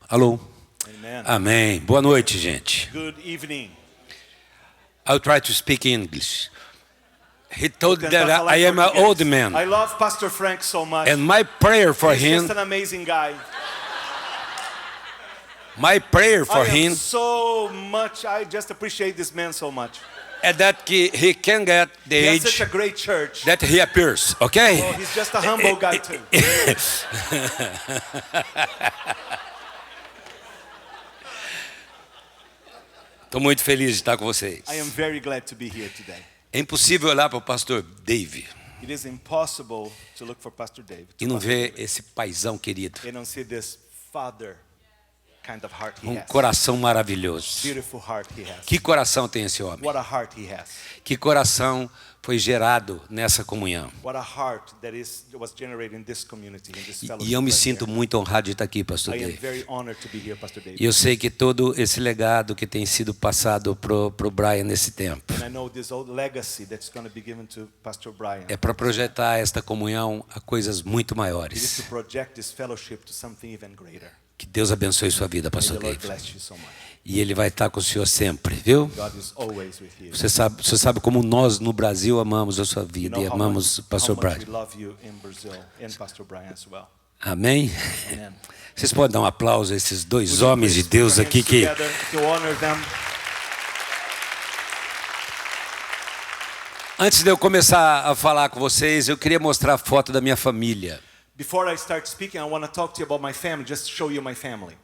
Alô? Amen. Amém. Boa noite, gente. Good evening. I'll try to speak English. He Vou told tentar that falar I em am an português. old man, I love Pastor Frank so much. and my prayer for He's him, just an amazing guy. my prayer for I am him, so much. I just appreciate this man so much. is that he can get the He has such age a great church. that he appears. Okay? Oh, he's just a humble guy too. Estou muito feliz de estar com vocês. I am very glad to be here today. É impossível olhar para o pastor Dave It is impossible to look for Pastor David e não ver esse paizão querido, and don't see this father kind of heart he has. coração maravilhoso. Beautiful heart he has. Que coração tem esse homem? What a heart he has. Que coração foi gerado nessa comunhão? What a heart that was generated in this community, in this fellowship. E eu me right sinto here. muito honrado de estar aqui, pastor I am Dave. very honored to be here, Pastor David. E eu sei que todo esse legado que tem sido passado pro Brian nesse tempo And I know this old legacy that's going to be given to Pastor Brian. é para projetar esta comunhão a coisas muito It is maiores. to project this fellowship to something even greater. Que Deus abençoe sua vida, May the pastor Lord Dave. bless you so much. E Ele vai estar com o senhor sempre, viu? God is always with you. Você sabe como nós no Brasil amamos a sua You vida know e how amamos o pastor much we Brian. love you in Brazil and Pastor Brian as well. Amém? Amen. Vocês podem dar um aplauso a esses dois Would you homens de please put Deus your aqui hands que together to honor them? antes de eu começar a falar com vocês, eu queria mostrar a foto da minha família. Before I start speaking, I want to talk to you about my family, just to show you my family.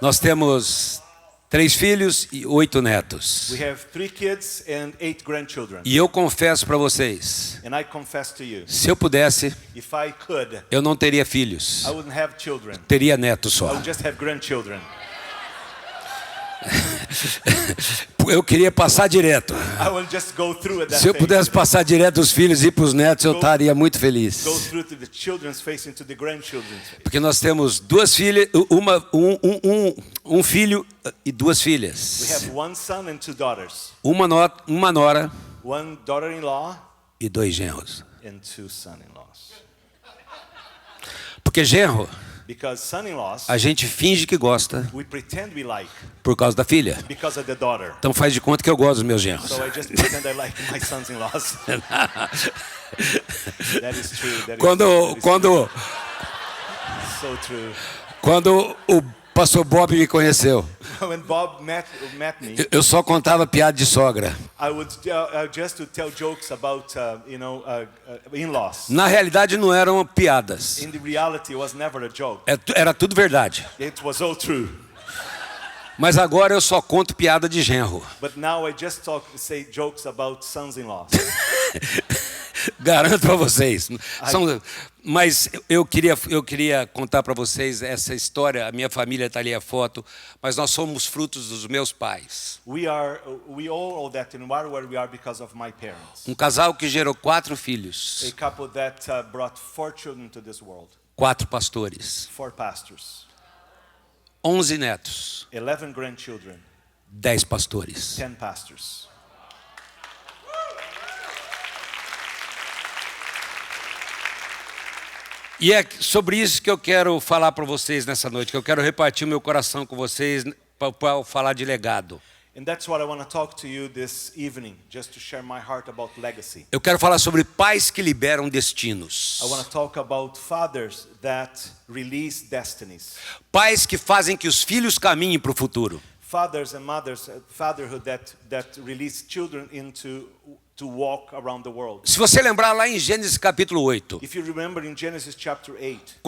Nós temos 3 filhos e 8 netos. We have 3 kids and 8 grandchildren. E eu confesso para vocês, And I confess to you, se eu pudesse, if I could, eu não teria filhos. I wouldn't have children. Teria netos I só. would just have grandchildren. Eu queria passar direto. I will just go through at that Se eu phase. pudesse passar direto dos filhos e ir para os netos, eu estaria muito feliz. Go through to the children's face and to the grandchildren's face. Porque nós temos 2 filhas, um filho e 2 We filhas. have 1 son and 2 daughters. Uma nora 1 daughter-in-law e 2 genros. and 2 son-in-laws. Porque genro, Because son-in-laws, a gente finge que gosta we pretend we like por causa da filha. because of the daughter. Então faz de conta que eu gosto dos meus genros. So I just pretend I like my sons-in-laws. That is true. That is Quando so true. o pastor Bob me conheceu, When Bob met me, eu só contava piada de sogra. I would just to tell jokes about in-laws. Na realidade não eram piadas. In the reality, it was never a joke. Era tudo verdade. It was all true. Mas agora eu só conto piada de genro. But now I just say jokes about sons-in-laws. Garanto para vocês. Mas eu queria contar para vocês essa história. A minha família está ali a foto, mas nós somos frutos dos meus pais. We all owe that in where we are because of my parents. Um casal que gerou 4 filhos, A couple that brought 4 children to this world, 4 pastores, 4 pastors, 11 netos, 11 grandchildren, 10 pastores. 10 pastors. E é sobre isso que eu quero falar para vocês nessa noite, que eu quero repartir o meu coração com vocês para falar de legado. And that's what I want to talk to you this evening, just to share my heart about legacy. Eu quero falar sobre pais que liberam destinos. I want to talk about fathers that release destinies. Pais que fazem que os filhos caminhem para o futuro. Fathers and mothers, fatherhood that release children to walk around the world. Se você lembrar lá em Gênesis capítulo 8, If you remember in Genesis chapter 8,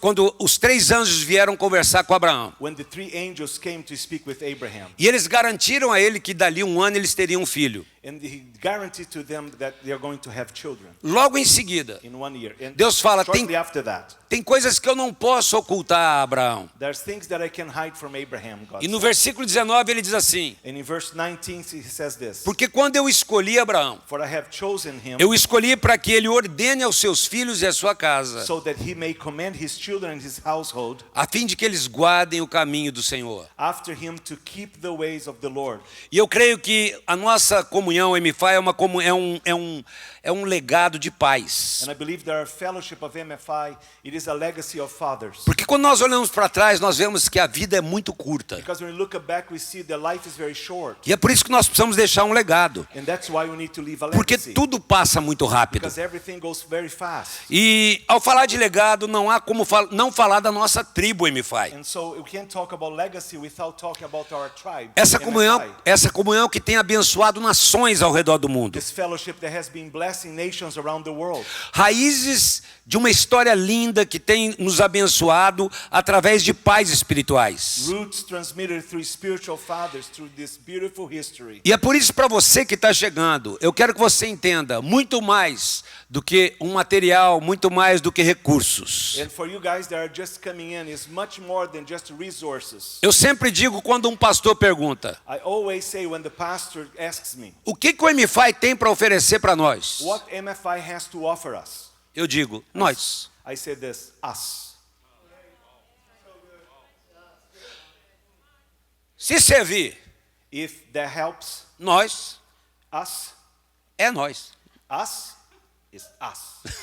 quando os 3 anjos vieram conversar com Abraão, when the 3 angels came to speak with Abraham, e eles garantiram a ele que dali 1 ano eles teriam um filho. and he guaranteed to them that they are going to have children Logo em seguida, in 1 year. And Deus fala, shortly after that, tem coisas que eu não posso ocultar a Abraão. there's things that I can hide from Abraham, God E no said. versículo 19 ele diz assim: And in verse 19 he says this, porque quando eu escolhi Abraão, for I have chosen him eu escolhi para que ele ordene aos seus filhos e à sua casa, so that he may command his children and his household a fim de que eles guardem o caminho do Senhor. after him to keep the ways of the Lord. E eu creio que a nossa comunidade comunhão, MFI, é um legado de pais. And I believe that our fellowship of MFI, it is a legacy of fathers. Porque quando nós olhamos para trás, nós vemos que a vida é muito curta. Because when we look back, we see that life is very short. E é por isso que nós precisamos deixar um legado. And that's why we need to leave a Porque legacy. tudo passa muito rápido. Because everything goes very fast. E ao falar de legado, não há como não falar da nossa tribo MFI. And so we can't talk about legacy without talking about our tribe. Essa MFI. comunhão que tem abençoado nações ao redor do mundo. This fellowship that has been blessing nations around the world. Raízes de uma história linda que tem nos abençoado através de pais espirituais. Roots transmitted through spiritual fathers through this beautiful history. E é por isso, para você que está chegando, eu quero que você entenda muito mais do que um material, muito mais do que recursos. And for you guys that are just coming in, is much more than just resources. Eu sempre digo quando um pastor pergunta: I always say when the pastor asks me, o que o MFI tem para oferecer para nós? what MFI has to offer us? Eu digo, nós. I say this, us. Se servir, If that helps nós, us, é nós. us is us.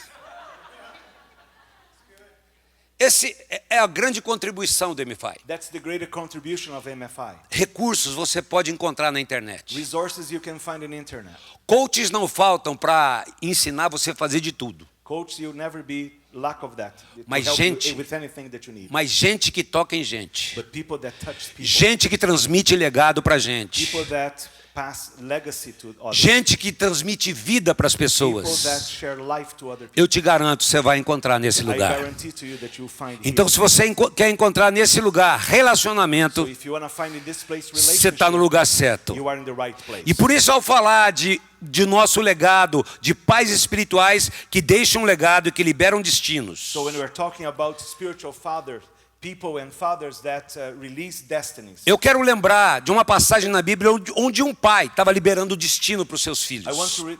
Esse é a grande contribuição do MFI. That's the greater contribution of MFI. Recursos você pode encontrar na internet. Resources you can find on the internet. Coaches não faltam para ensinar você a fazer de tudo. Coach, you'll never be lack of that. To Mas help gente- you with anything that you need. Mas gente que toca em gente. But people that touch people. Gente que transmite legado para gente. People that pass legacy to others. Gente que transmite vida para as People that pessoas. share life to other people. Eu te garanto, você vai encontrar nesse I lugar. guarantee to you that you'll find Então, here. se você quer encontrar nesse lugar So relacionamento, if you want to find in this place você está no relationship, lugar certo. you are in the right place. E por isso, ao falar de nosso legado, de pais espirituais que deixam legado e que liberam destinos, So when we're talking about spiritual fathers, people and fathers that release destinies. eu quero lembrar de uma passagem na Bíblia onde um pai estava liberando destino para os seus filhos.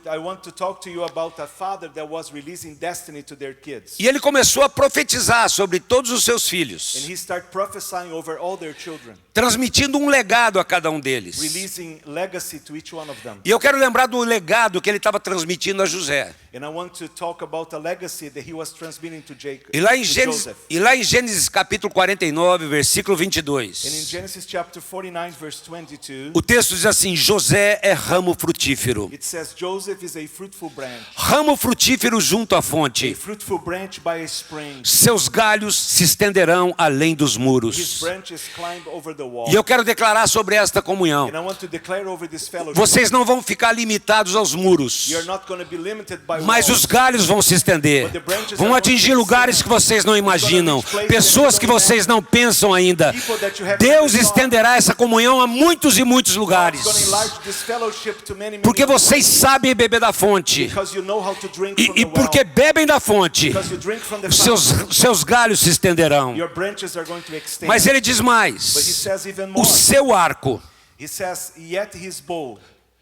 I want to talk to you about a father that was releasing destiny to their kids. E ele começou a profetizar sobre todos os seus And filhos, he started prophesying over all their children, transmitindo um legado a cada um deles. releasing legacy to each one of them. E eu quero lembrar do legado que ele estava transmitindo a José. And I want to talk about a legacy that he was transmitting to Jacob, E lá Joseph. em Gênesis capítulo 49, versículo And in 22, Genesis chapter 49 verse 22, o texto diz assim: José é ramo frutífero. it says Joseph is a fruitful branch, Ramo frutífero junto à a fonte. fruitful branch by a spring. Seus galhos se estenderão além dos His muros. branches climb over the wall. E eu quero declarar sobre esta comunhão: And I want to declare over this fellowship, vocês não vão ficar limitados aos muros, you're not going to be limited by mas walls. os galhos vão se estender, vão atingir lugares que vocês não imaginam, pessoas que vocês não pensam ainda. Deus estenderá essa comunhão a muitos e muitos lugares, God's going to enlarge this fellowship to many, many porque vocês sabem beber da fonte, because you know how to drink from e the well. porque bebem da fonte, Because you drink from the fountain, seus galhos se estenderão. your branches are going to extend. Mas ele diz But he mais: says even o more. seu arco, He says, yet his bow.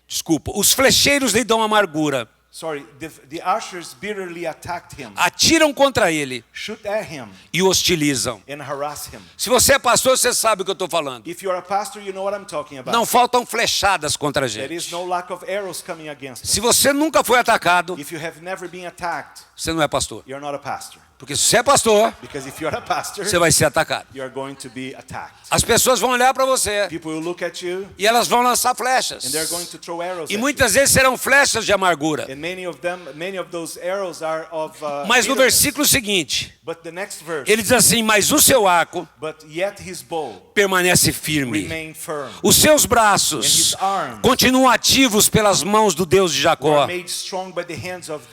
desculpa, os flecheiros lhe dão amargura, Sorry, the archers bitterly attacked him, atiram contra ele shoot at him, e o hostilizam. and harass him. Se você é pastor, você sabe o que eu estou falando. If you're a pastor, you know what I'm talking about. Não faltam flechadas contra a There gente. is no lack of arrows coming against us. Se você nunca foi atacado, If you have never been attacked, você não é pastor. you're not a pastor. Porque se você é pastor, Because if you're a pastor, você vai ser atacado. you're going to be attacked. As pessoas vão olhar para você People will look at you, e elas vão lançar flechas. and they're going to throw arrows E at muitas vezes serão flechas de amargura. you. And many of those arrows are of Mas no bitterness. versículo seguinte, But the next verse, ele diz assim: mas o seu arco but yet his bow permanece firme. remain firm. Os seus braços continuam ativos pelas mãos do Deus de Were Jacó, made strong by the hands of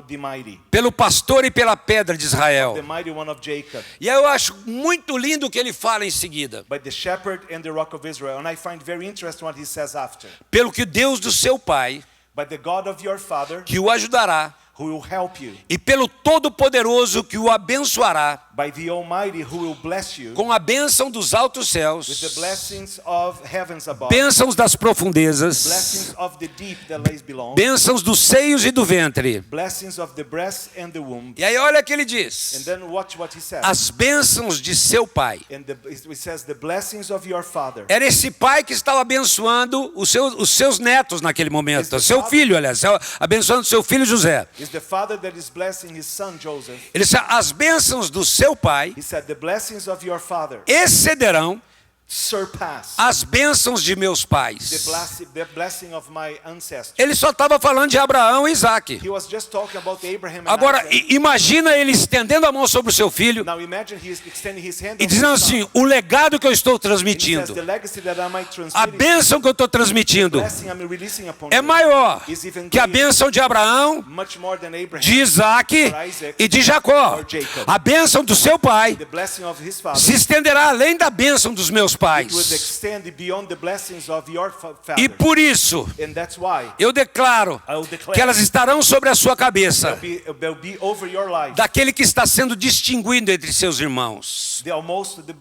the mighty, pelo pastor e pela pedra de Israel. the mighty one of Jacob, E aí eu acho muito lindo o que ele fala em seguida. by the shepherd and the rock of Israel. And I find very interesting what he says after. Pelo que o Deus do seu pai, By the God of your father, que o ajudará, who will help you, e pelo Todo-Poderoso que o abençoará, by the Almighty who will bless you com a bênção dos altos with the céus, blessings of heavens above, bênçãos das profundezas, blessings of the deep that lays below, bênçãos dos seios e do ventre. blessings of the breast and the womb. E aí olha o que ele And diz: then watch what he says. as bênçãos de seu pai. And it says the blessings of your father. Era esse pai que estava abençoando os seus netos naquele momento, seu filho, aliás, abençoando seu filho José. Is the father that is blessing his son Joseph. Ele disse: as bênçãos do seu pai He said the blessings of your father excederão surpass as bênçãos de meus pais. the blessing of my ancestors. Ele só estava falando de Abraão e Isaac. He was just talking about Abraham and Agora, Isaac. imagina ele estendendo a mão sobre o seu filho Now imagine he is extending his hand e over dizendo his son. assim: o legado que eu estou And he says, transmitindo, the legacy that I might a transmit, bênção que eu estou transmitindo blessing I'm releasing upon é you maior is even que a greater, bênção de Abraão, much more than Abraham, de Isaac e de Jacó. A bênção do seu pai the blessing of his father. se estenderá além da bênção dos meus It would pais. extend beyond the blessings of your father. E por isso, And that's why eu declaro I will declare que elas estarão sobre a sua cabeça, they'll be over your life. daquele que está sendo distinguido entre seus irmãos. The almost the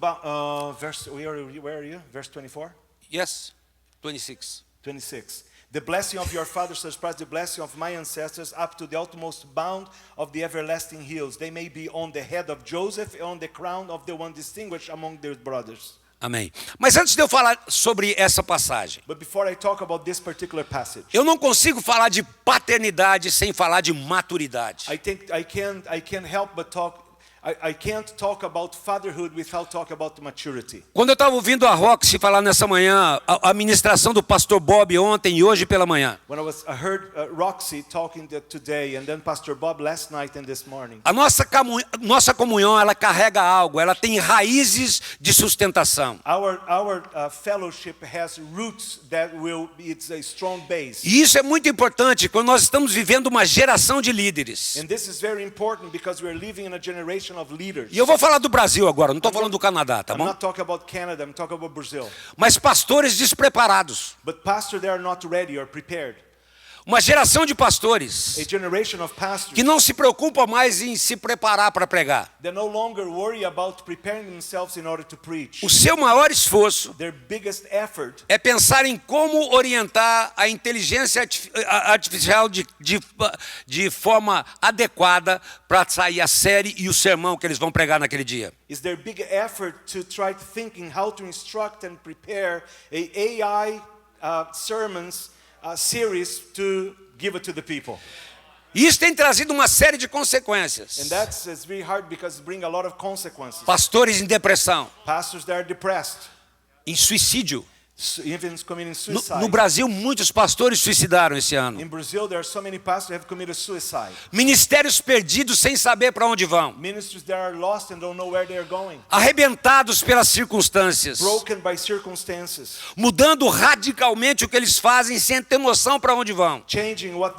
verse where are you? Verse 24? Yes, 26. 26. The blessing of your father surpassed the blessing of my ancestors up to the utmost bound of the everlasting hills. They may be on the head of Joseph and on the crown of the one distinguished among their brothers. Amém. Mas antes de eu falar sobre essa passagem, But before I talk about this particular passage, eu não consigo falar de paternidade sem falar de maturidade. I think I can't help but I can't talk about fatherhood without talking about maturity. Quando eu estava ouvindo a Roxy falar nessa manhã, a ministração do pastor Bob ontem e hoje pela manhã, I heard Roxy talking today and then Pastor Bob last night and this morning. a nossa comunhão, ela carrega algo, ela tem raízes de sustentação. Our fellowship has roots it's a strong base. E isso é muito importante quando nós estamos vivendo uma geração de líderes. And this is very important because we are living in a generation of leaders. E eu vou falar do Brasil agora, não estou falando do Canadá, tá I'm bom? not talking about Canada, I'm talking about Brazil. Mas pastores despreparados. But pastors, they are not ready or prepared. Uma geração de pastores A generation of pastors que não se preocupam mais em se preparar para pregar. they no longer worry about preparing themselves in order to preach. O seu maior esforço Their biggest effort é pensar em como orientar a inteligência artificial de forma adequada para sair a série e o sermão que eles vão pregar naquele dia. is their big effort to try thinking how to instruct and prepare a AI sermons series to give it to the people. E isso tem trazido uma série de consequências. And it's very hard because it brings a lot of consequences. Pastores em depressão, Pastors that are depressed, em suicídio. even committing No suicide. Brasil, muitos pastores suicidaram esse ano. In Brazil, there are so many pastors who have committed suicide. Ministérios perdidos sem saber para onde vão. Ministries that are lost and don't know where they are going. Arrebentados pelas circunstâncias. Broken by circumstances. Mudando radicalmente o que eles fazem sem ter noção para onde vão. Changing what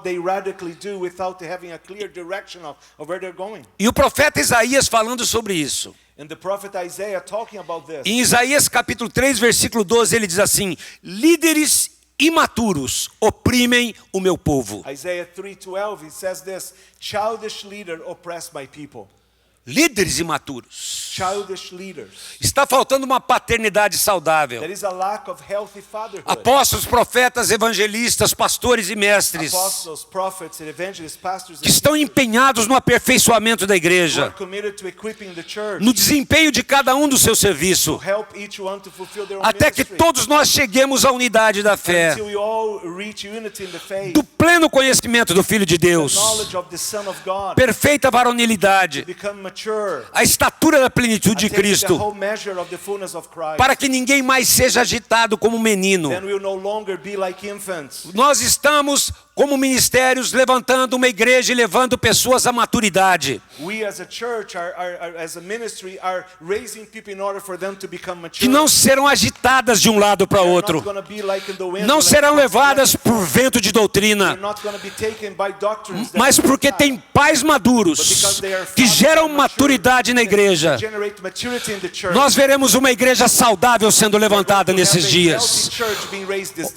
they radically do without having a clear direction of where they're going. E o profeta Isaías falando sobre isso. And the prophet Isaiah talking about this. Em Isaías capítulo 3, versículo 12, ele diz assim: líderes imaturos oprimem o meu povo. Isaiah 3:12, he says this, childish leader oppressed my people. Líderes imaturos. Childish leaders. Está faltando uma paternidade saudável. There is a lack of healthy fatherhood. Apóstolos, profetas, evangelistas, pastores e mestres Apostles, prophets, and evangelists, pastors, que estão empenhados no aperfeiçoamento da who are igreja, committed to equipping the church, no desempenho de cada um do seu serviço, to help each one to fulfill their own até que ministry, todos nós cheguemos à unidade da fé, until we all reach unity in the faith, do pleno conhecimento do Filho de Deus, knowledge of the Son of God, perfeita varonilidade, become mature, a estatura da plenitude de attaining the Cristo, whole measure of the fullness of Christ. para que ninguém mais seja agitado como menino. Then we will no longer be like infants. Nós estamos, como ministérios, levantando uma igreja e levando pessoas à maturidade. We as a church, as a ministry, are raising people in order for them to become mature. Que não serão agitadas de um lado para They're outro. not gonna be like in the wind, Não like serão tossed levadas por vento de doutrina. They're they're not going to be taken by doctrines that mas porque tem pais maduros que geram maturidade na igreja. generate maturity in the church. Nós veremos uma igreja saudável sendo levantada nesses dias.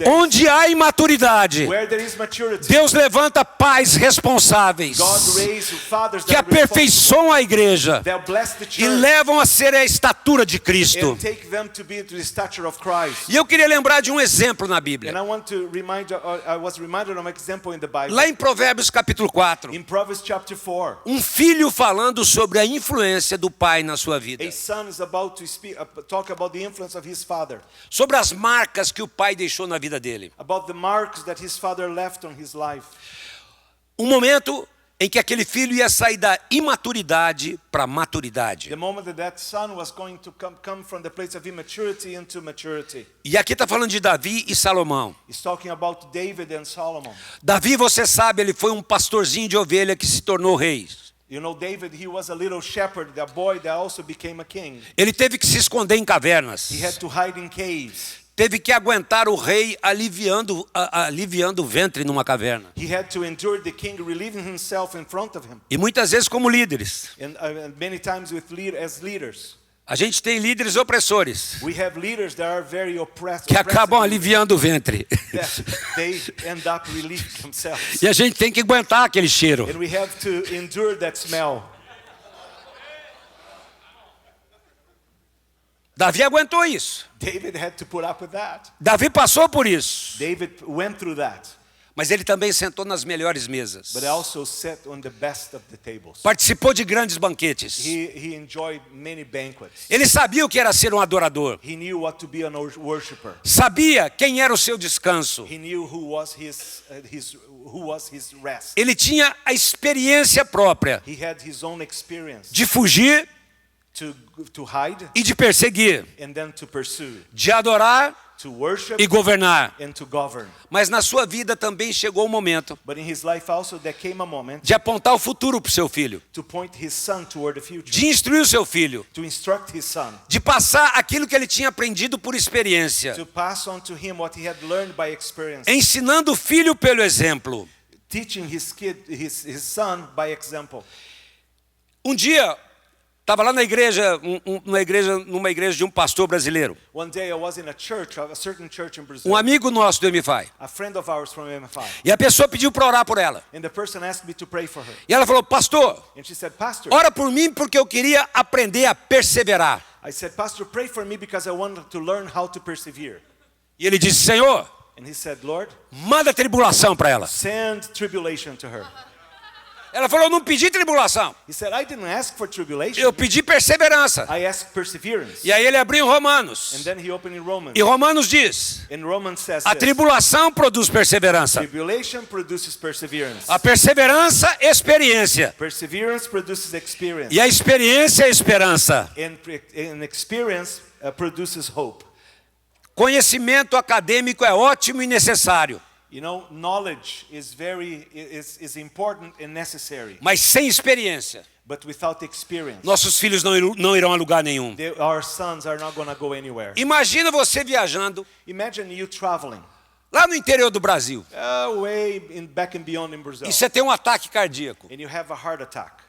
Onde há imaturidade, Where there is maturity, Deus levanta pais responsáveis God raise fathers que that are responsible, aperfeiçoam a igreja that bless the e church levam a ser a estatura de Cristo. and take them to be to the stature of Christ. E eu queria lembrar de um exemplo na And Bíblia. I want to remind, I was reminded of an example in the Bible. Lá em Provérbios capítulo 4, In Proverbs chapter 4, um filho falando sobre a influência do pai na sua vida, a son is about to talk about the influence of his father, sobre as marcas que o pai deixou na vida dele. about the marks that his father left on his life. Um momento em que aquele filho ia sair da imaturidade para a maturidade. The moment that that son was going to come from the place of immaturity into maturity. E aqui está falando de Davi e Salomão. He's talking about David and Solomon. Davi, você sabe, ele foi um pastorzinho de ovelha que se tornou rei. You know, David, he was a little shepherd, a boy that also became a king. Ele teve que se esconder em cavernas. He had to hide in caves. Teve que aguentar o rei aliviando o ventre numa caverna. He had to endure the king relieving himself in front of him. E muitas vezes como líderes. And many times as leaders. A gente tem líderes opressores We have leaders that are very oppressed. que acabam aliviando o ventre. They end up relieving themselves. E a gente tem que aguentar aquele cheiro. And we have to endure that smell. Davi aguentou isso. David had to put up with that. Davi passou por isso. David went through that. Mas ele também sentou nas melhores mesas. But also sat on the best of the tables. Participou de grandes banquetes. He enjoyed many banquets. Ele sabia o que era ser um adorador. He knew what to be a worshiper. Sabia quem era o seu descanso. He knew who was his rest. Ele tinha a experiência própria He had his own experience de fugir to hide e de perseguir, and then to pursue, de adorar to worship e governar. and to govern. Mas na sua vida também chegou o momento But in his life also there came a moment de apontar o futuro para o seu filho, to point his son toward the future, de instruir o seu filho, to instruct his son, de passar aquilo que ele tinha aprendido por experiência, to pass on to him what he had learned by experience, ensinando o filho pelo exemplo. teaching his his son by example. Um dia estava lá na igreja, numa igreja de um pastor brasileiro. One day I was in a certain church in Brazil. Um amigo nosso do MFI. A friend of ours from MFI. E a pessoa pediu para orar por ela. And the person asked me to pray for her. E ela falou: pastor, And she said, Pastor, ora por mim porque eu queria aprender a perseverar. I said, Pastor, pray for me because I want to learn how to persevere. E ele disse: Senhor, And he said, Lord, manda tribulação para ela. send tribulation to her. Ela falou: eu não pedi tribulação, He said, I didn't ask for tribulation. eu pedi perseverança. I asked perseverance. E aí ele abriu em And Romanos. then he opened in Romans. E Romanos diz: And Romans says a this, tribulação produz perseverança. tribulation produces perseverance. A perseverança, experiência. Perseverance produces experience. E a experiência, esperança. And experience produces hope. Conhecimento acadêmico é ótimo e necessário, You know, knowledge is is important and necessary. mas sem experiência, But without experience, nossos filhos não irão a lugar nenhum. our sons are not going to go anywhere. Imagina você viajando Imagine you traveling lá no interior do Brasil back and beyond in Brazil, e você tem um ataque cardíaco. and you have a heart attack.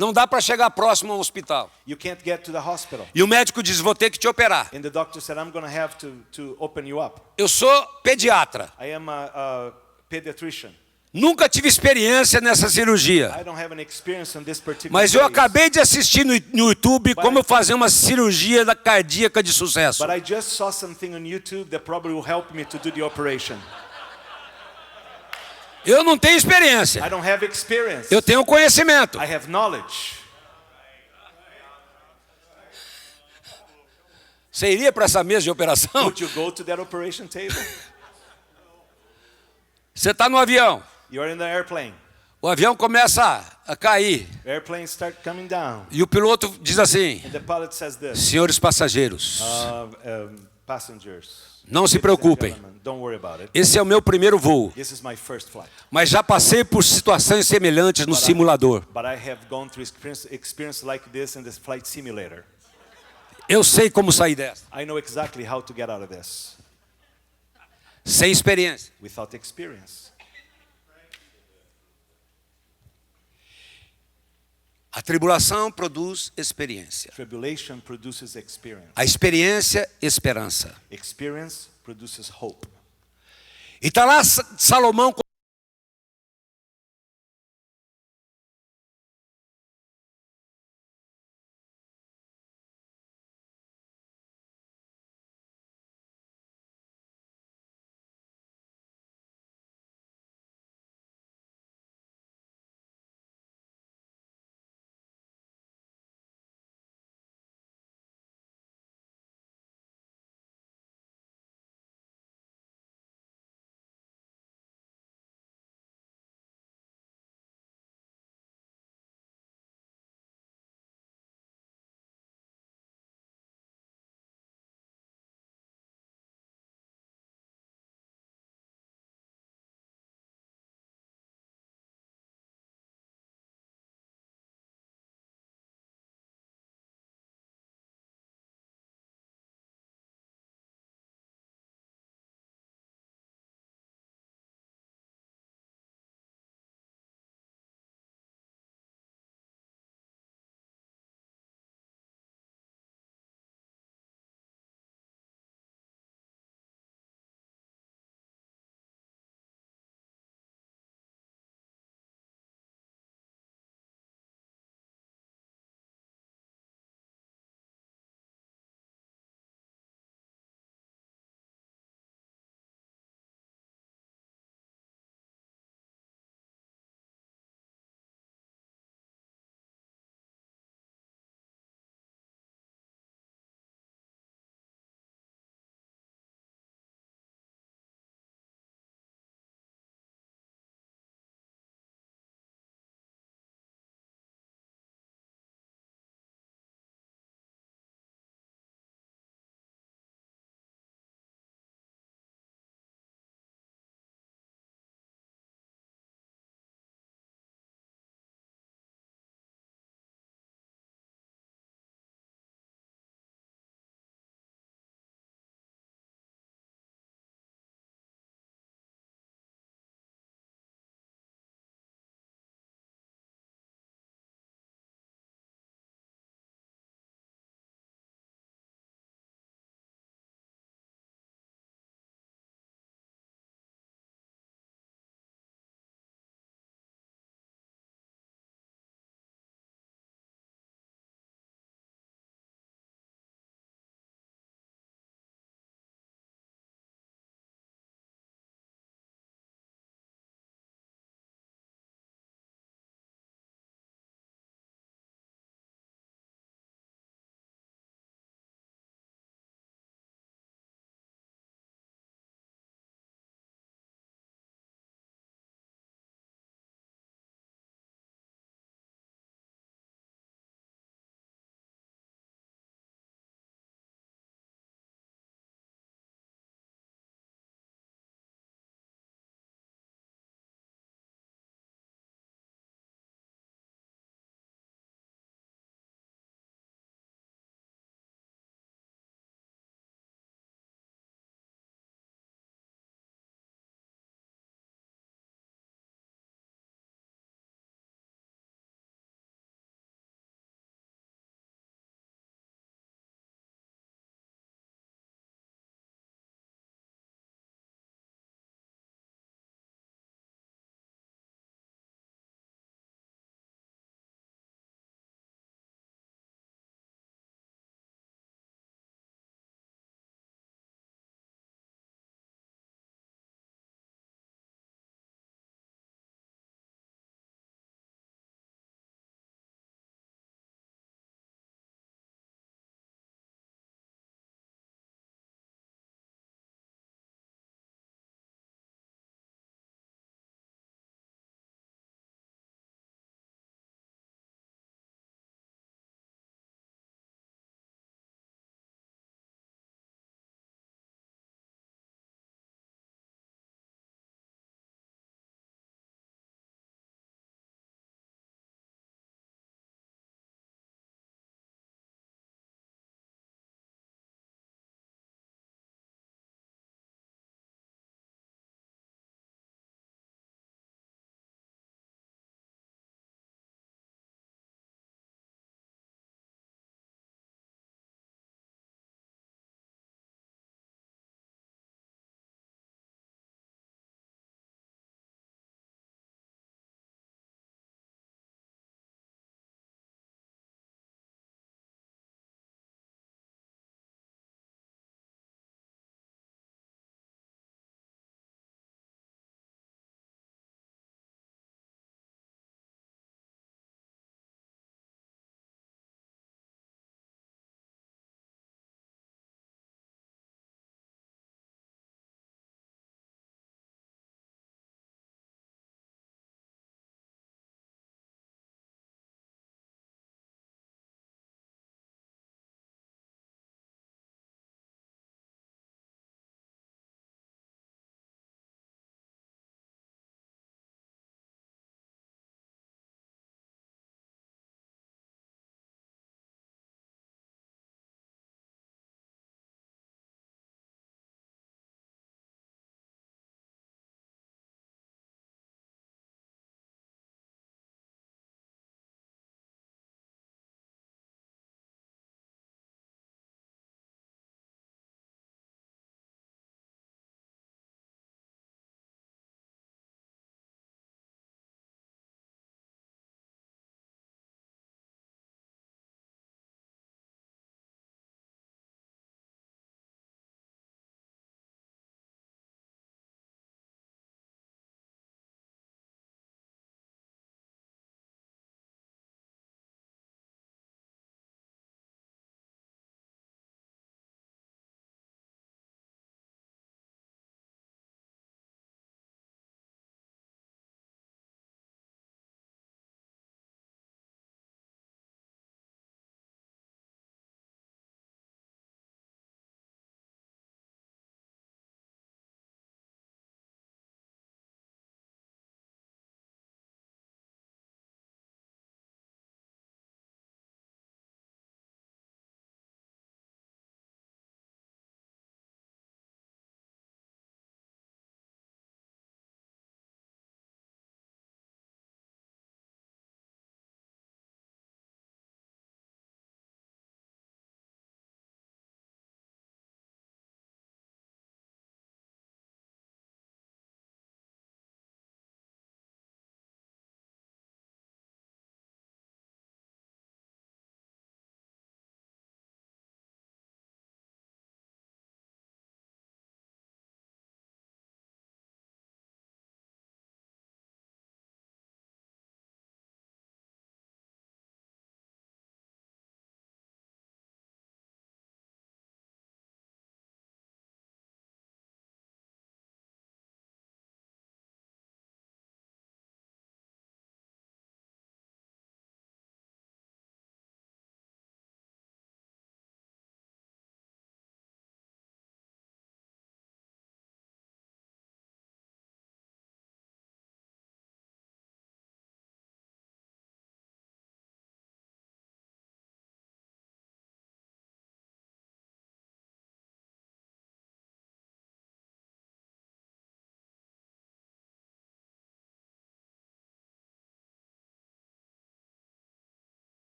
Não dá para chegar próximo ao hospital. You can't get to the hospital. E o médico diz: vou ter que te operar. And the doctor said, I'm going to have to open you up. Eu sou pediatra. I am a pediatrician. Nunca tive experiência nessa cirurgia. I don't have an experience on this particular Mas eu case. acabei de assistir no YouTube como fazer uma cirurgia cardíaca de sucesso. But I just saw something on YouTube that probably will help me to do the operation. Eu não tenho experiência. I don't have experience. Eu tenho conhecimento. I have knowledge. Você iria para essa mesa de operação? Would you go to that operation table? Você está no avião. You're in the airplane. O avião começa a cair. Airplanes start coming down. E o piloto diz assim: And the pilot says this. senhores passageiros, Passengers. não se preocupem. Don't worry about it. Esse é o meu primeiro voo. This is my first flight. Mas já passei por situações semelhantes no simulador. But I have gone through experience like this in this flight simulator. Eu sei como sair dessa. I know exactly how to get out of this. Sem experiência. Without experience. A tribulação produz experiência. Tribulation produces experience. A experiência, esperança. Experience produces hope. E está lá Salomão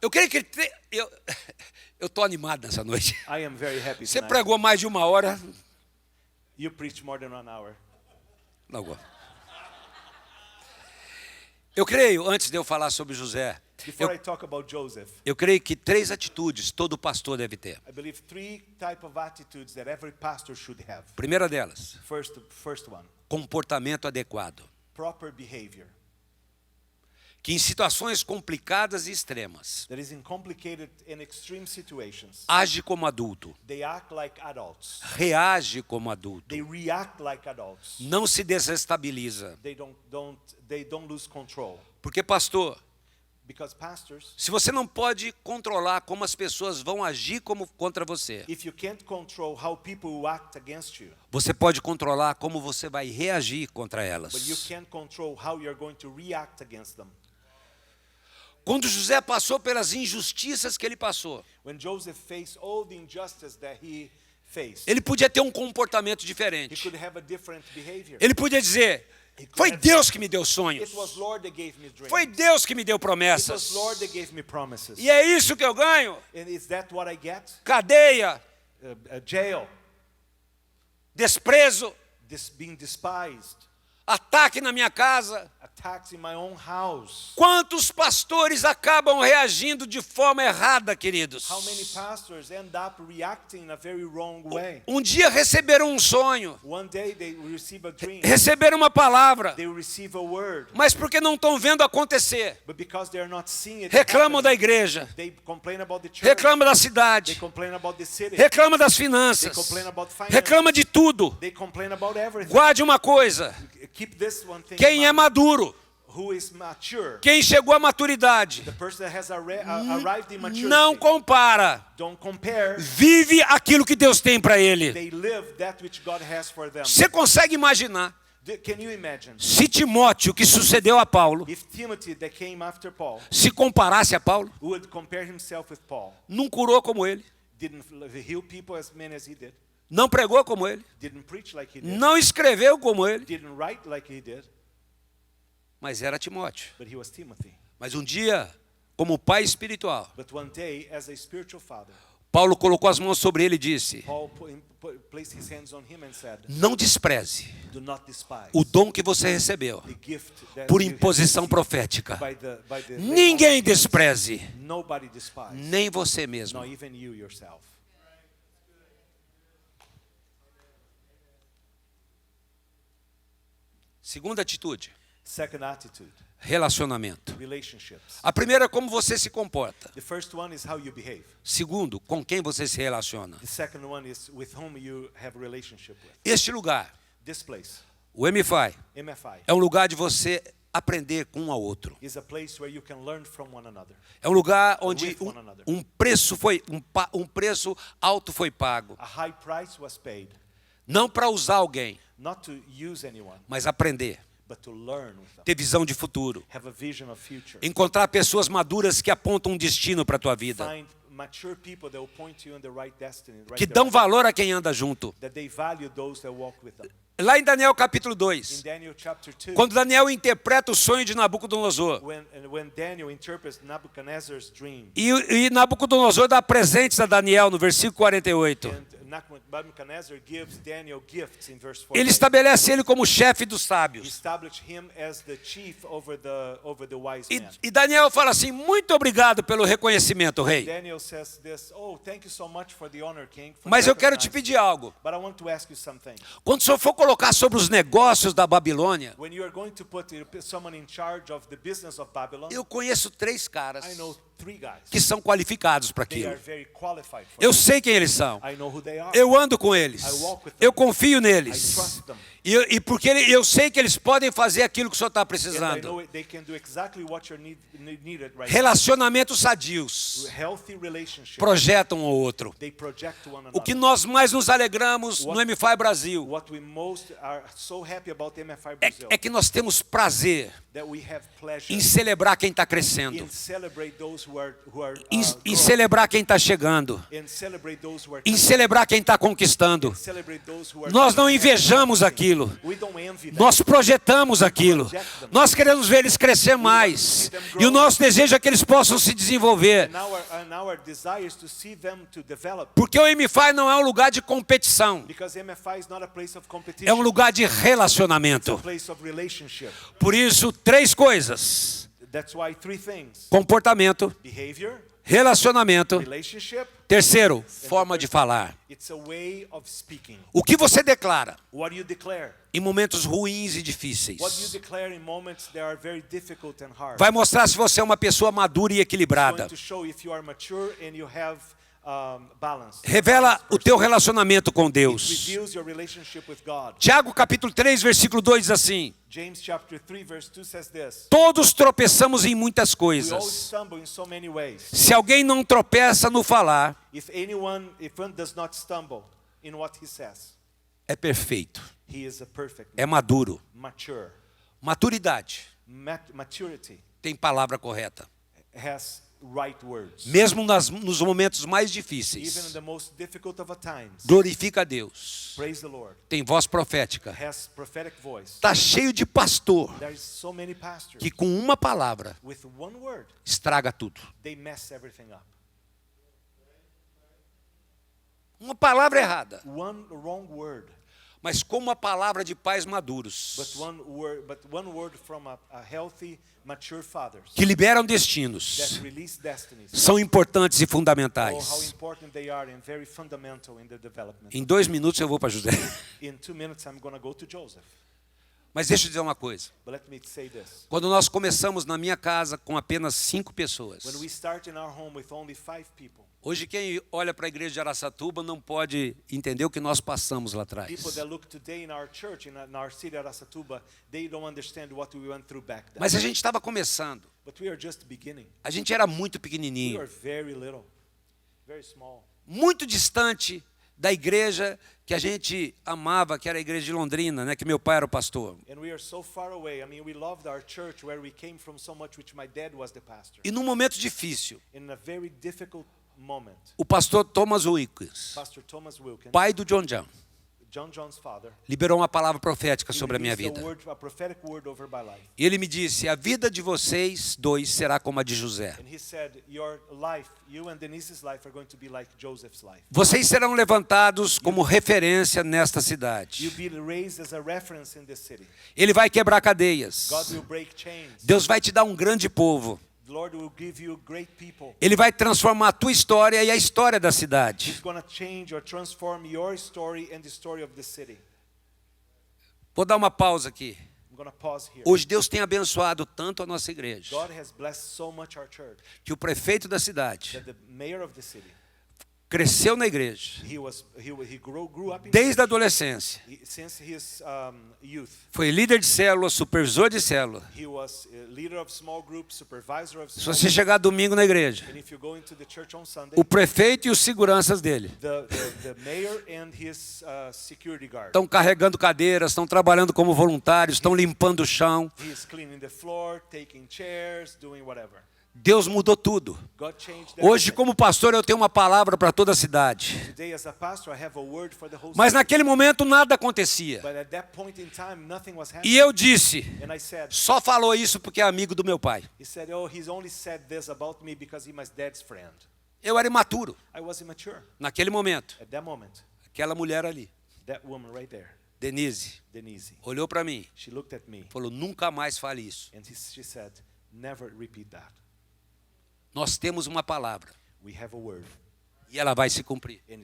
Eu creio que eu estou animado nessa noite. I am very happy Você tonight. pregou mais de 1 hora. You preached more than 1 hour. Não agora. Eu creio, antes de eu falar sobre José, Before I talk about Joseph, eu creio que 3 atitudes todo pastor deve ter. I believe 3 type of attitudes that every pastor should have. Primeira delas, First one, comportamento adequado. proper behavior. Que em situações complicadas e extremas, That is in complicated and extreme situations. age como adulto, They act like adults. reage como adulto, They react like adults. não se desestabiliza. They don't lose control. Porque, pastor, Because pastors, se você não pode controlar como as pessoas vão agir contra você, if you can't control how people will act against you, você pode controlar como você vai reagir contra elas. but you can't control how you're going to react against them. Quando José passou pelas injustiças que ele passou, When Joseph faced all the injustice that he faced, ele podia ter um comportamento he diferente. could have a different behavior. Ele podia dizer: foi Deus que me deu sonhos. It was Lord that gave me dreams. Foi Deus que me deu It was promessas. Lord that gave me promises. E é isso que eu ganho? And is that what I get? Cadeia, Jail, desprezo, being despised, ataque na minha casa. attacks in my own house. Quantos pastores acabam reagindo de forma errada, queridos? How many pastors end up reacting in a very wrong way? Um dia receberam um sonho, One day they will receive a dream, receberam uma palavra, they will receive a word, mas porque não estão vendo acontecer, but because they are not seeing it reclamam da happening, igreja, they complain about the church, reclamam da they cidade, complain about the city, reclamam das they finanças, complain about finance, reclama de tudo. they complain about everything. Guarde uma coisa: Keep this one thing quem in é mind. maduro, Who is mature, quem chegou à maturidade, the person that has arrived in maturity, não compara, don't compare, vive aquilo que Deus tem para ele. they live that which God has for them. Você consegue imaginar Can you imagine se Timóteo, que sucedeu a Paulo, if Timothy that came after Paul se comparasse a Paulo, would compare himself with Paul, não curou como ele, didn't heal people as many as he did, não pregou como ele, didn't preach like he did, não escreveu como ele, didn't write like he did, mas era Timóteo. but he was Timothy. Mas um dia, como pai espiritual, But one day, as a spiritual father, Paulo colocou as mãos sobre ele e disse: Paul placed his hands on him and said, não despreze do not despise o dom que você recebeu the gift that por you have imposição received profética. by the Ninguém despreze, nobody despise, nem você mesmo. not even you yourself. Segunda atitude, Second attitude, relacionamento. relationships. A primeira é como você se comporta. The first one is how you behave. Segundo, com quem você se relaciona. The second one is with whom you have a relationship with. Este lugar, This place, o MFI, MFI, é um lugar de você aprender com um ao outro. is a place where you can learn from one another. É um lugar onde With one another. um preço alto foi pago. A high price was paid, Não para usar alguém, not to use anyone, mas aprender. but to learn with them. Ter visão de futuro. Have a vision of future. Encontrar pessoas maduras que apontam um destino para a tua vida. Find mature people that will point you in the right destiny, right Que dão valor a quem anda junto. that they value those that walk with them. Lá em Daniel capítulo In 2, Daniel chapter 2, quando Daniel interpreta o sonho de Nabucodonosor, when Daniel interprets Nebuchadnezzar's dream, e Nabucodonosor dá presentes a Daniel no versículo 48. and Nebuchadnezzar gives Daniel gifts in verse 4. Ele estabelece ele como chefe dos He sábios. established him as the chief over the wise E, men. e Daniel fala assim: muito obrigado pelo reconhecimento, rei. Daniel says this, oh, thank you so much for the honor, king. for Mas eu quero te recognizing pedir algo. But I want to ask you something. Quando o senhor for colocar sobre os negócios da Babilônia, When you are going to put someone in charge of the business of Babylon, eu conheço 3 caras I know 3 guys. que são qualificados para They aquilo. are very qualified for Eu it. sei quem eles são. I know who they are. Eu ando com eles. I walk with them. Eu confio I neles. trust them. E porque eu sei que eles podem fazer aquilo que o senhor está And I precisando. know they can do exactly what you're needed right now. Relacionamentos sadios. Healthy relationships. projetam um ao outro. They project to one O que another. nós mais nos alegramos no MFI Brasil What we most are so happy about MFI Brazil é que nós temos prazer that we have pleasure em celebrar quem está crescendo, in celebrate those who are em growing, celebrar quem está chegando, in celebrate those who are em celebrar quem está conquistando. celebrate those who are Nós não invejamos aquilo, we don't envy them. nós projetamos aquilo. Nós queremos ver eles crescer mais. E o nosso desejo é que eles possam se desenvolver. And our desire is to see them to develop, Porque o MFI não é um lugar de competição, because MFI is not a place of competition. é um lugar de It's a relacionamento. place of relationship. Por isso, 3 coisas: That's why 3 things: comportamento, behavior, relacionamento. relationship, Terceiro, forma de falar. it's a way of speaking. O que você declara What you declare. em momentos ruins e What you difíceis declare in moments that are very difficult and hard. vai mostrar se você é uma pessoa madura e It's equilibrada. going to show if you are mature and you have balance. Revela o teu relacionamento com Deus. Reveals your relationship with God. Tiago capítulo 3, versículo 2 diz assim: James chapter 3 verse 2 says this. todos tropeçamos em muitas We all coisas. stumble in so many ways. Se alguém não tropeça no falar, If one does not stumble in what he says, é perfeito, he is a perfect é man, maduro. mature. Maturidade Maturity tem palavra correta. has right words. Mesmo nos momentos mais Even in difíceis, the most difficult of times, glorifica a Deus. praise the Lord. Tem voz profética. Has prophetic voice. Está cheio de pastor There is so many pastors que com uma palavra with one word estraga tudo. they mess everything up. Uma palavra errada, One wrong word, mas com uma palavra de pais maduros, but one word from a healthy, mature fathers que liberam that destinos, release destinies. são importantes e Oh, how fundamentais. important they are and very fundamental in their development. Em 2 minutos eu vou para José. In 2 minutes, I'm going to go to Joseph. Mas deixa eu dizer uma coisa. But let me say this. Quando nós começamos na minha casa com apenas 5 pessoas, When we start in our home with only 5 people, hoje quem olha para a igreja de Araçatuba não pode entender o que nós passamos lá people atrás. that look today in our church, in our city, Arasatuba, they don't understand what we went through back then. Mas a gente estava começando. But we are just beginning. A gente era muito We pequenininho, are very little, very small. muito distante da igreja que a gente amava, que era a igreja de Londrina, né, que meu pai era o pastor. And we are so far away. I mean, we loved our church where we came from so much, which my dad was the pastor. E num momento difícil, In a very difficult moment, o pastor Thomas Wilkins, Pastor Thomas Wilkins, pai do John John, John John's father, liberou uma palavra profética he sobre a minha released vida. a prophetic word over my life. E ele me disse: a vida de vocês dois será como a de José. And he said, your life, you and Denise's life are going to be like Joseph's life. Vocês serão levantados como referência nesta You'll cidade. be raised as a reference in this city. Ele vai quebrar cadeias. God will break chains. Deus vai te dar um grande povo. The Lord will give you great people. Ele vai transformar a tua história e a história da He's cidade. going to change or transform your story and the story of the city. Vou dar uma pausa aqui. I'm going to pause here. Hoje Deus tem abençoado tanto a nossa igreja God has blessed so much our church que o prefeito da cidade that the mayor of the city, cresceu na igreja he grew up in desde a adolescência. since his youth. Foi líder de célula, supervisor de célula. He was a leader of small groups, supervisor of Se small você groups. chegar domingo na igreja, And if you go into the church on Sunday, o prefeito e os seguranças dele the mayor and his security guard, estão carregando cadeiras, estão trabalhando como voluntários, estão limpando o chão. he is cleaning the floor, taking chairs, doing whatever. Deus mudou tudo. God changed Hoje, everything. como pastor, eu tenho uma palavra para toda a cidade. Today as a pastor, I have a word for the whole Mas city. naquele momento nada acontecia. But at that point in time, nothing was happening. E eu disse, And I said, só falou isso porque é amigo do meu pai. he said, oh, he's only said this about me because he's my dad's friend. Eu era imaturo I was immature naquele momento. at that moment. Aquela mulher ali, That woman right there, Denise, Denise, olhou para mim, she looked at me falou: nunca mais fale isso. and she said, never repeat that. Nós temos uma palavra We have a word e ela vai se cumprir. and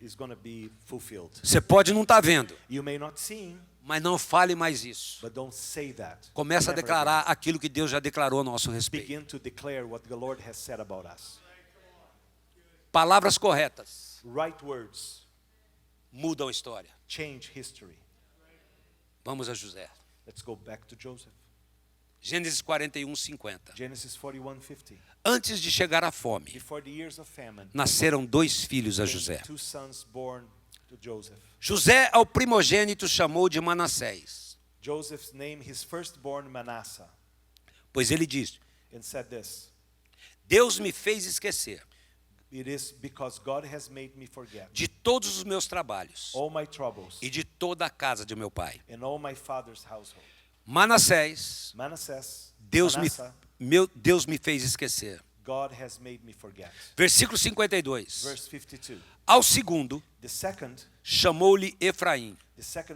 it's gonna be fulfilled. Você pode não estar vendo, You may not see, mas não fale mais isso. but don't say that. Começa a Never declarar aquilo que Deus já declarou a nosso again. respeito. Begin to declare what the Lord has said about us. Palavras corretas Right words mudam a história. change history. Vamos a José. Let's go back to Joseph. Gênesis 41:50. Genesis 41:50. Antes de chegar à fome, Before the years of famine, nasceram 2 filhos a José. 2 sons born to Joseph. José, ao primogênito, chamou de Manassés, Joseph's name his firstborn Manasseh, pois ele diz: and said this: Deus me fez esquecer It is because God has made me forget de todos os meus trabalhos all my troubles e de toda a casa de meu pai. and all my father's household. Manassés, Manasseh, Deus me fez esquecer. God has made me forget. Versículo 52. Verse 52. Ao segundo, The second Efraim,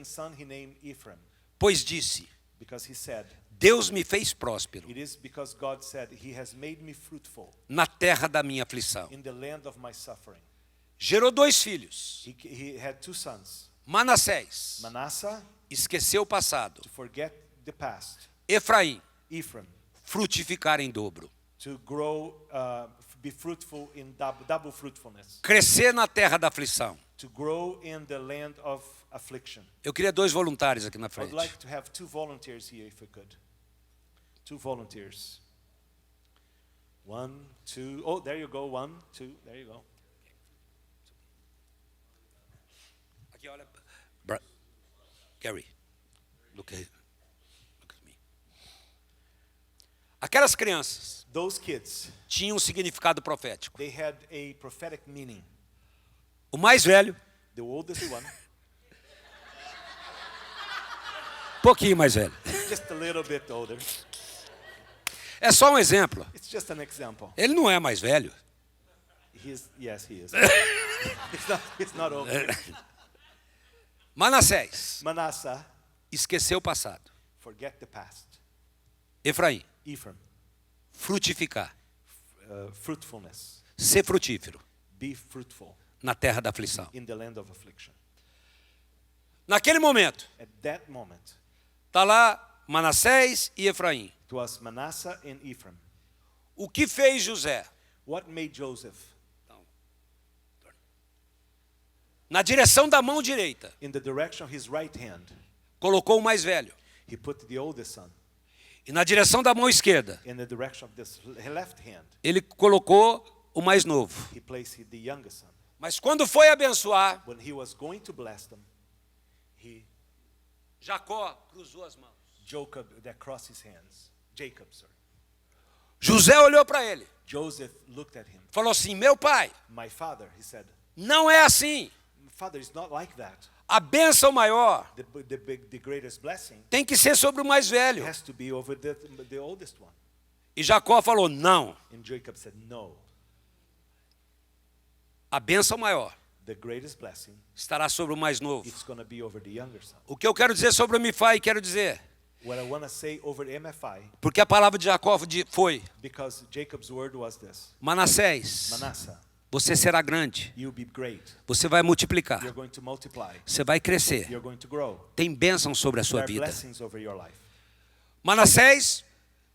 son he named Ephraim, pois disse: because he said, Deus me fez próspero it is because God said, he has made me fruitful na terra da minha aflição. in the land of my suffering. Gerou 2 filhos. He had 2 sons. Manassés Manasseh, esqueceu o passado. to forget the past. Efraim, Ephraim, frutificar em dobro. to grow, be fruitful in double fruitfulness. Crescer na terra da aflição. To grow in the land of affliction. Eu queria 2 voluntários aqui na I frente. would like to have 2 volunteers here if we could. 2 volunteers. 1, 2. Oh, there you go. 1, 2. There you go. Aqui, olha. Gary, look at me. Aquelas crianças Those kids, tinham um significado profético. they had a prophetic meaning. O mais velho, The oldest one, pouquinho mais velho. just a little bit older. É só um exemplo. It's just an example. Ele não é mais velho. Yes, he is. It's not over. Manassés Manasseh, esqueceu o passado. forget the past. Efraim, Ephraim, frutificar. fruitfulness. Ser frutífero Be fruitful na terra da aflição. in the land of affliction. Naquele momento, At that moment, está lá Manassés e Efraim. it was Manasseh and Ephraim. O que fez José? What made Joseph? Na direção da mão direita, In the direction of his right hand, colocou o mais velho. he put the oldest son. E na direção da mão esquerda, In the direction of this left hand, ele colocou o mais novo. he placed the youngest son. Mas quando foi abençoar, When he was going to bless them, Jacó cruzou as mãos. Jacob, sorry. José olhou para ele. Joseph looked at him. Falou assim: meu pai, My father, he said, não é assim. Father, it's not like that. A bênção maior The greatest blessing tem que ser sobre o mais velho. has to be over the oldest one. E Jacó falou: não. And Jacob said, no. A bênção maior The greatest blessing, estará sobre o mais novo. it's going to be over the younger son. O que eu quero dizer sobre o Mifai, quero dizer, What I want to say over MFI, porque a palavra de Jacó foi: because Jacob's word was this, Manassés, Manasseh, você será grande, you'll be great. você vai multiplicar, You're going to multiply. você vai crescer. You're going to grow. Tem bênção sobre a There sua are vida. blessings over your life. Manassés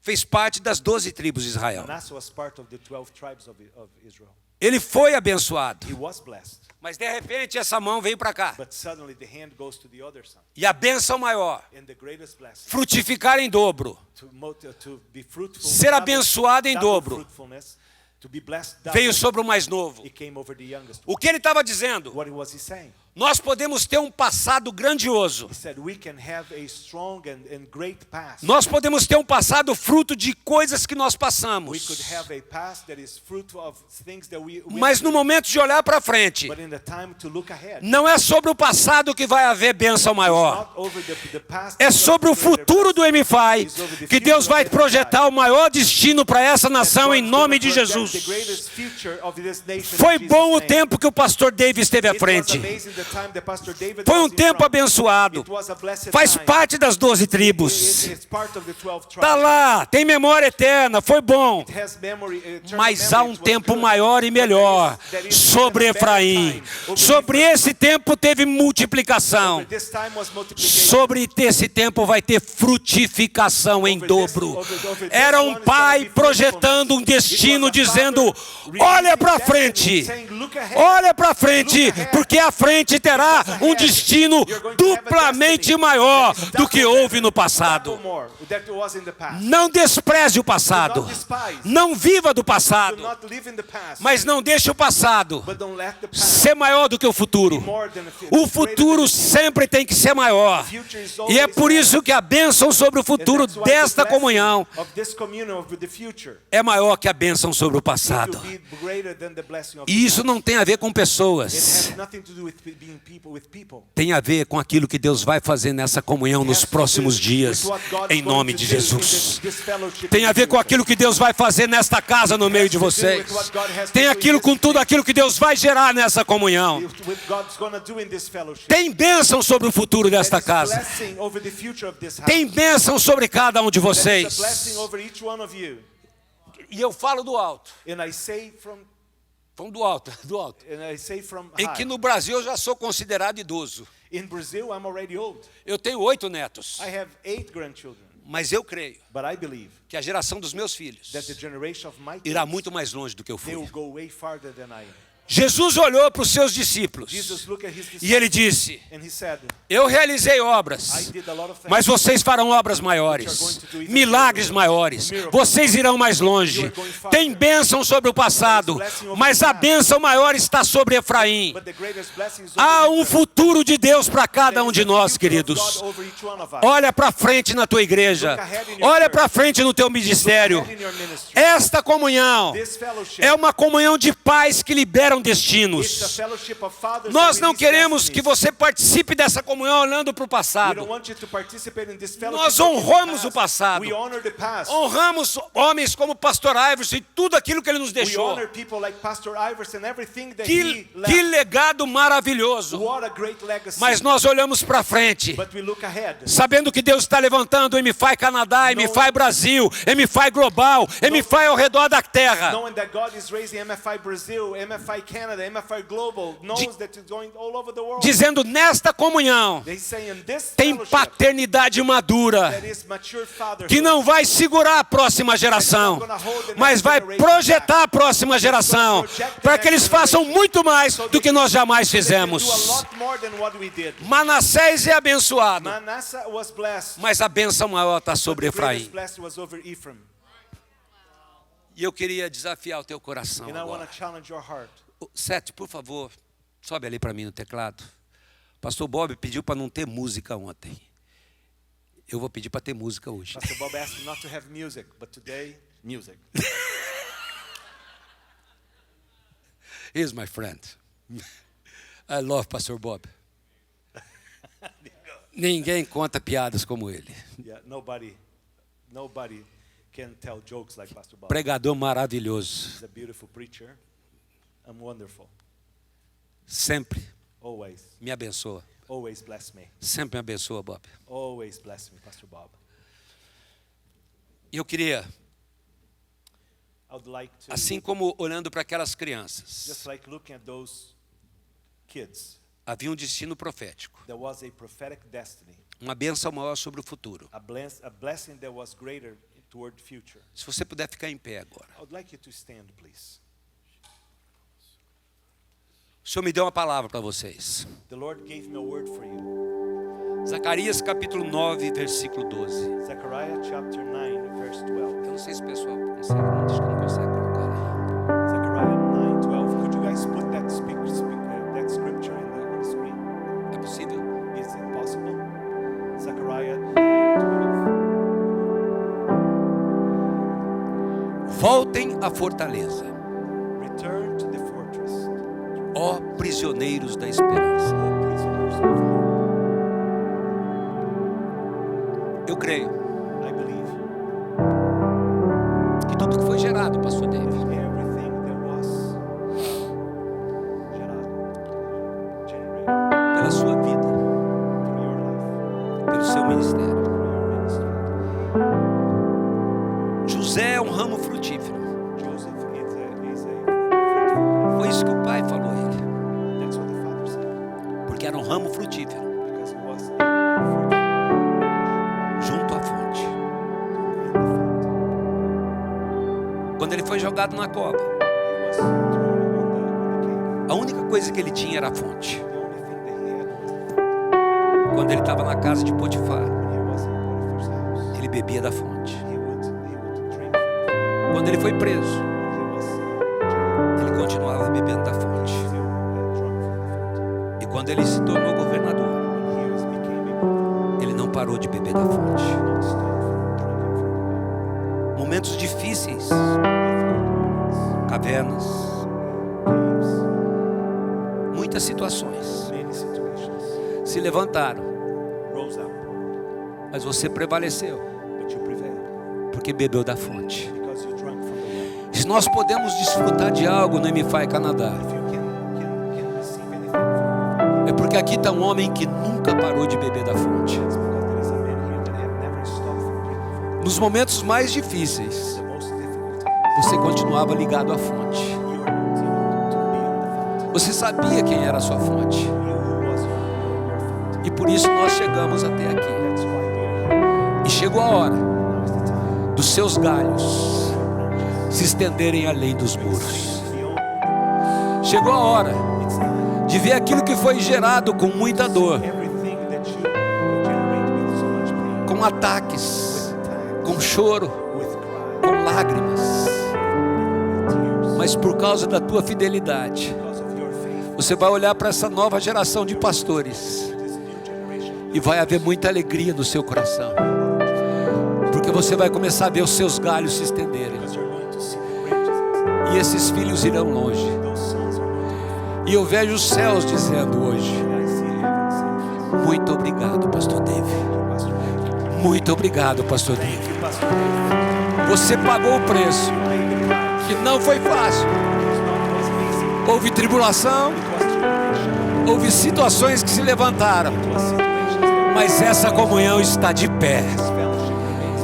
fez parte das 12 tribos de Israel. Manasseh was part of the 12 tribes of Israel. Ele foi abençoado, He was blessed. mas de repente essa mão veio para cá. But suddenly the hand goes to the other son. E a bênção maior, And the greatest blessing, frutificar em dobro, to be fruitful, ser abençoado em dobro, fruitfulness, to be blessed veio double, sobre o mais novo. it came over the youngest one. O que ele estava dizendo? What was he saying? Nós podemos ter um passado grandioso. He said we can have a strong and great past. Nós podemos ter um passado fruto de coisas que nós We passamos. could have a past that is fruitful of things that we Mas no momento de olhar para frente, but in the time to look ahead. não é sobre o passado que vai haver bênção maior. Not over the past, É sobre o futuro do MFI que Deus vai projetar o maior destino para essa nação em nome de Jesus. Foi bom o tempo que o pastor David esteve à frente. Foi um tempo abençoado. Faz parte das 12 tribos. Está lá, tem memória eterna, foi bom. Mas há um tempo maior e melhor sobre Efraim. Sobre esse tempo teve multiplicação. Sobre esse tempo vai ter frutificação em dobro. Era um pai projetando um destino, dizendo: olha para frente, porque à frente frente terá um destino duplamente maior do que houve no passado. Não despreze o passado. Não viva do passado. Mas não deixe o passado ser maior do que o futuro. O futuro sempre tem que ser maior. E é por isso que a bênção sobre o futuro desta comunhão é maior que a bênção sobre o passado. E isso não tem a ver com pessoas. Tem a ver com aquilo que Deus vai fazer nessa comunhão nos próximos dias, em nome de Jesus. Tem a ver com aquilo que Deus vai fazer nesta casa no meio de vocês. Tem aquilo com tudo aquilo que Deus vai gerar nessa comunhão. Tem bênção sobre o futuro desta casa. Tem bênção sobre cada um de vocês. E eu falo do alto. Do alto. Em que no Brasil eu já sou considerado idoso. Eu tenho 8 netos. Mas eu creio que a geração dos meus filhos irá muito mais longe do que eu fui. Jesus olhou para os seus discípulos e ele disse: eu realizei obras, mas vocês farão obras maiores, milagres maiores, vocês irão mais longe. Tem bênção sobre o passado, mas a bênção maior está sobre Efraim. Há um futuro de Deus para cada um de nós, queridos. Olha para frente na tua igreja, olha para frente no teu ministério. Esta comunhão é uma comunhão de pais que liberam destinos. Nós não queremos que você participe dessa comunhão olhando para o passado. Nós honramos o passado. Honramos homens como Pastor Iverson e tudo aquilo que ele nos deixou. Que legado maravilhoso. Mas nós olhamos para frente, sabendo que Deus está levantando MFI Canadá, MFI Brasil, MFI Global, MFI ao redor da terra. Dizendo, nesta comunhão tem paternidade madura que não vai segurar a próxima geração, mas vai projetar a próxima geração para que eles façam muito mais do que nós jamais fizemos. Manassés é abençoado, mas a bênção maior está sobre Efraim. E eu queria desafiar o teu coração agora. Seth, por favor, sobe ali para mim no teclado. Pastor Bob pediu para não ter música ontem. Eu vou pedir para ter música hoje. Pastor Bob asked not to have music, but today, music. Here's my friend. I love Pastor Bob. Ninguém conta piadas como ele. Yeah, nobody can tell jokes like Pastor Bob. Pregador maravilhoso. He's a beautiful preacher. I'm wonderful. Sempre Always. me abençoa. Always bless me. Sempre me abençoa, Bob. Always bless me, Pastor Bob. E eu queria, I would like to, assim como olhando para aquelas crianças, just like looking at those kids, havia um destino profético. there was a prophetic destiny, Uma bênção maior sobre o futuro. a blessing that was greater toward the future. Se você puder ficar em pé agora. I would like you to stand, please. O Senhor me deu uma palavra para vocês. The Lord gave me a word for you. Zacarias capítulo 9, versículo 12. Zechariah chapter 9, verse 12. Eu não sei se o pessoal consegue, acho que não consegue colocar aí. Zechariah 9:12. Could you guys put that that scripture on the screen? É possível? Is it possible? Zechariah 9:12. Voltem à fortaleza, Return to the fortress, ó prisioneiros da esperança. O prisoners of hope. Eu creio I believe que tudo que foi gerado, pastor David, everything that was generated pela sua vida, through your life, pelo seu ministério. through your ministry. José é um ramo frutífero. Joseph is a fruitful Foi isso que o pai falou a ele, man. That's what the father said. porque era um ramo frutífero Because he was a fruitful junto à fonte. in the font. Quando ele foi jogado na cova, He was thrown on the cave. a única coisa que ele tinha era a fonte. The only thing that Quando ele estava na casa de Potifar, ele bebia da fonte. Quando ele foi preso, ele continuava bebendo da fonte. E quando ele se tornou governador, ele não parou de beber da fonte. Momentos difíceis, cavernas, muitas situações se levantaram, mas você prevaleceu, porque bebeu da fonte. Se nós podemos desfrutar de algo no MFI Canadá, é porque aqui está um homem que nunca parou de beber da fonte. Nos momentos mais difíceis, você continuava ligado à fonte. Você sabia quem era a sua fonte. E por isso nós chegamos até aqui. E chegou a hora dos seus galhos se estenderem além dos muros. Chegou a hora de ver aquilo que foi gerado com muita dor, com ataques, com choro, com lágrimas, mas por causa da tua fidelidade, você vai olhar para essa nova geração de pastores e vai haver muita alegria no seu coração, porque você vai começar a ver os seus galhos se estenderem, e esses filhos irão longe. E eu vejo os céus dizendo hoje: muito obrigado, pastor David. Muito obrigado, pastor David. Você pagou o preço, que não foi fácil. Houve tribulação, houve situações que se levantaram, mas essa comunhão está de pé,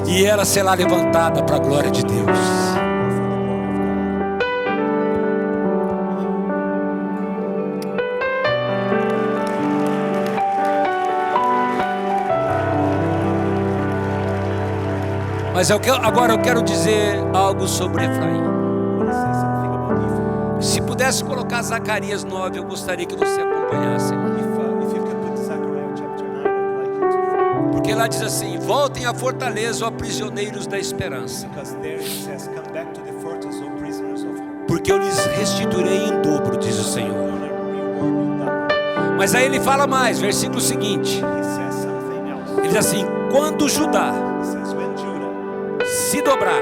e ela será levantada para a glória de Deus. Mas agora eu quero dizer algo sobre Efraim. Se pudesse colocar Zacarias 9, eu gostaria que você acompanhasse. Porque lá diz assim: voltem à fortaleza, ó prisioneiros da esperança, porque eu lhes restituirei em dobro, diz o Senhor. Mas aí ele fala mais, versículo seguinte, ele diz assim: quando Judá se dobrar,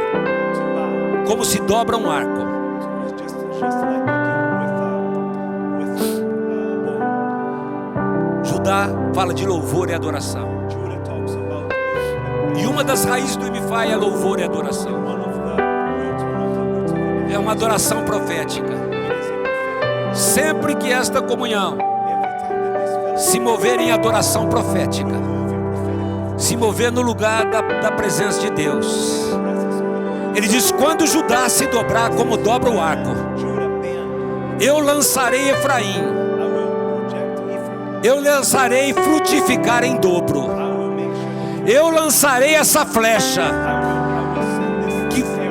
como se dobra um arco, Judá fala de louvor e adoração, e uma das raízes do MFI é louvor e adoração. É uma adoração profética. Sempre que esta comunhão se mover em adoração profética, se mover no lugar da presença de Deus, ele diz: quando Judá se dobrar como dobra o arco, eu lançarei Efraim, eu lançarei frutificar em dobro, eu lançarei essa flecha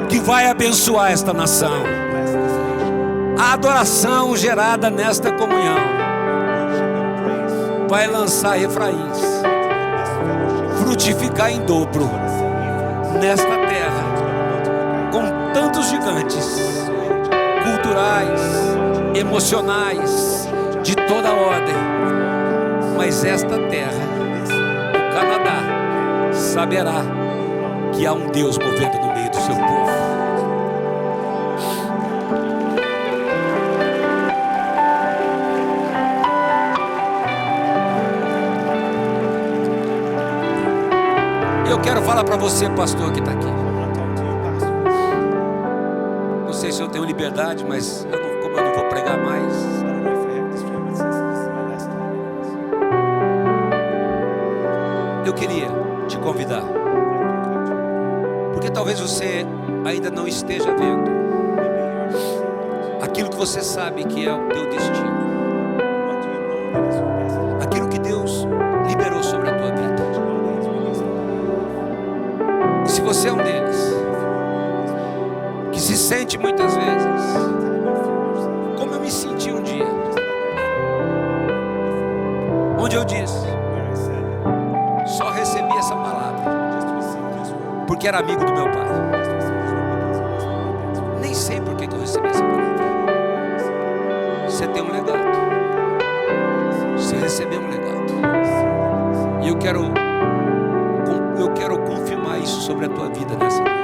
que vai abençoar esta nação. A adoração gerada nesta comunhão vai lançar Efraim frutificar em dobro nesta terra, com tantos gigantes culturais, emocionais, de toda ordem. Mas esta terra, o Canadá, saberá que há um Deus movendo no meio do seu povo. Eu quero falar para você, pastor, que está aqui. Não sei se eu tenho liberdade, mas como eu não vou pregar mais, eu queria te convidar, porque talvez você ainda não esteja vendo aquilo que você sabe que é o teu destino, aquilo que Deus liberou sobre a tua vida. Se você é um deles que se sente muitas vezes como eu me senti um dia, onde eu disse: porque era amigo do meu pai. Nem sei por que eu recebi essa palavra. Você tem um legado. Você recebeu um legado. E eu quero confirmar isso sobre a tua vida nessa noite.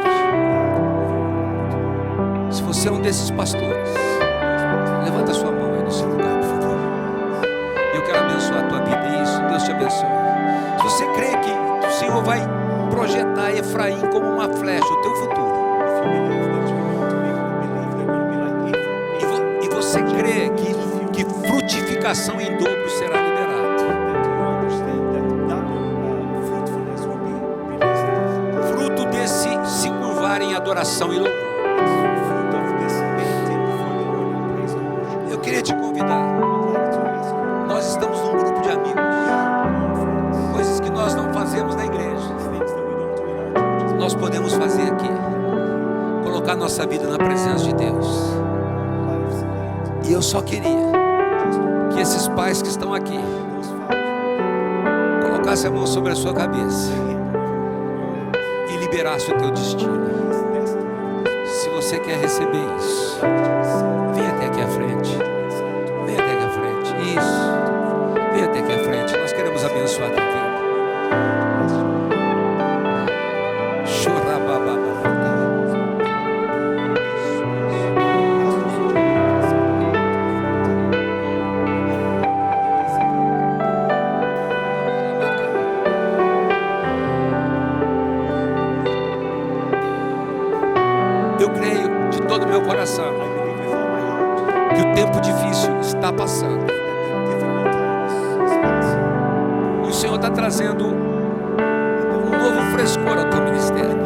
Se você é um desses pastores, levanta a sua mão aí no seu lugar, por favor. Eu quero abençoar a tua vida. Isso, Deus te abençoe. Se você crê que o Senhor vai projetar Efraim como uma flecha, o teu futuro, e você crê que frutificação em dobro será liberada, fruto desse se curvar em adoração e louvor, eu queria te convidar. Nós estamos num grupo de amigos, coisas que nós não fazemos na igreja, nós podemos fazer aqui, colocar nossa vida na presença de Deus. E eu só queria que esses pais que estão aqui colocassem a mão sobre a sua cabeça e liberassem o teu destino. Se você quer receber isso, vem até aqui à frente. Vem até aqui à frente. Isso. Vem até aqui à frente. Nós queremos abençoar a tua vida. Eu creio de todo o meu coração que o tempo difícil está passando. E o Senhor está trazendo um novo frescor ao teu ministério.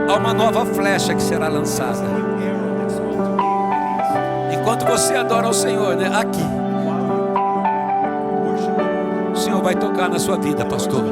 Há uma nova flecha que será lançada. Enquanto você adora ao Senhor, né? Aqui, o Senhor vai tocar na sua vida, pastor.